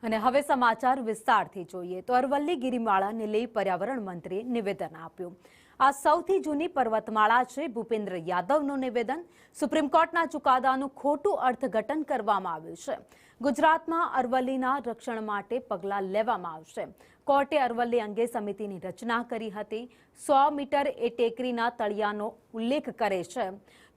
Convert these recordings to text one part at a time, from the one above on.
અને હવે સમાચાર વિસ્તારથી જોઈએ તો અરવલ્લી ગિરિમાળાને લઈ પર્યાવરણ મંત્રીએ નિવેદન આપ્યું। આ સૌથી જૂની પર્વતમાળા છે। ભૂપેન્દ્ર યાદવનું નિવેદન। સુપ્રીમ કોર્ટના ચુકાદાનું ખોટું અર્થઘટન કરવામાં આવ્યું છે। ગુજરાતમાં અરવલ્લીના રક્ષણ માટે પગલાં લેવામાં આવશે। કોર્ટે અરવલ્લી અંગે સમિતિની રચના કરી હતી। 100 મીટર એ ટેકરીના તળિયાનો ઉલ્લેખ કરે છે।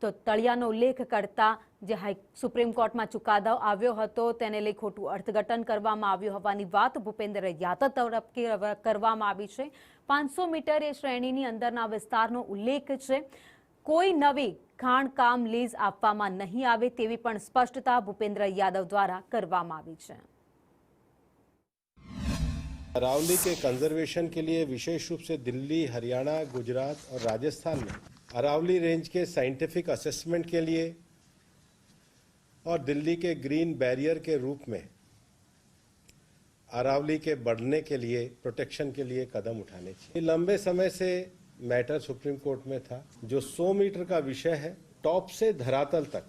તો તળિયાનો ઉલ્લેખ કરતા જે સુપ્રીમ કોર્ટમાં ચુકાદો આવ્યો હતો તેને લઈ ખોટું અર્થઘટન કરવામાં આવ્યું હોવાની વાત ભૂપેન્દ્ર યાદવ તરફથી કરવામાં આવી છે। 500 મીટર એ શ્રેણીની અંદરના વિસ્તારનો ઉલ્લેખ છે। કોઈ નવી ખાણકામ લીઝ આપવામાં નહીં આવે તેવી પણ સ્પષ્ટતા ભૂપેન્દ્ર યાદવ દ્વારા કરવામાં આવી છે। अरावली के कंजर्वेशन के लिए विशेष रूप से दिल्ली, हरियाणा, गुजरात और राजस्थान में अरावली रेंज के साइंटिफिक असेसमेंट के लिए और दिल्ली के ग्रीन बैरियर के रूप में अरावली के बढ़ने के लिए, प्रोटेक्शन के लिए कदम उठाने चाहिए। लंबे समय से मैटर सुप्रीम कोर्ट में था। जो 100 मीटर का विषय है, टॉप से धरातल तक,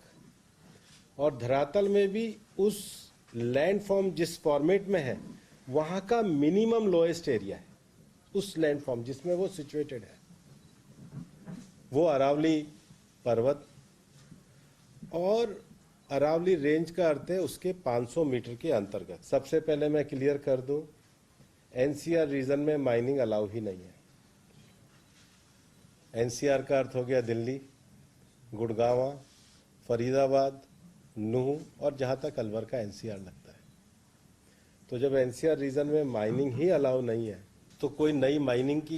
और धरातल में भी उस लैंडफॉर्म जिस फॉर्मेट में है वहां का मिनिमम लोएस्ट एरिया है, उस लैंडफॉर्म जिसमें वो सिचुएटेड है, वो अरावली पर्वत और अरावली रेंज का अर्थ है उसके 500 मीटर के अंतर्गत। सबसे पहले मैं क्लियर कर दूं, एनसीआर रीजन में माइनिंग अलाउ ही नहीं है। एनसीआर का अर्थ हो गया दिल्ली, गुड़गांव, फरीदाबाद, नूह और जहां तक अलवर का एनसीआर लगता है। तो जब एनसीआर रीजन में माइनिंग ही अलाउ नहीं है तो कोई नई माइनिंग की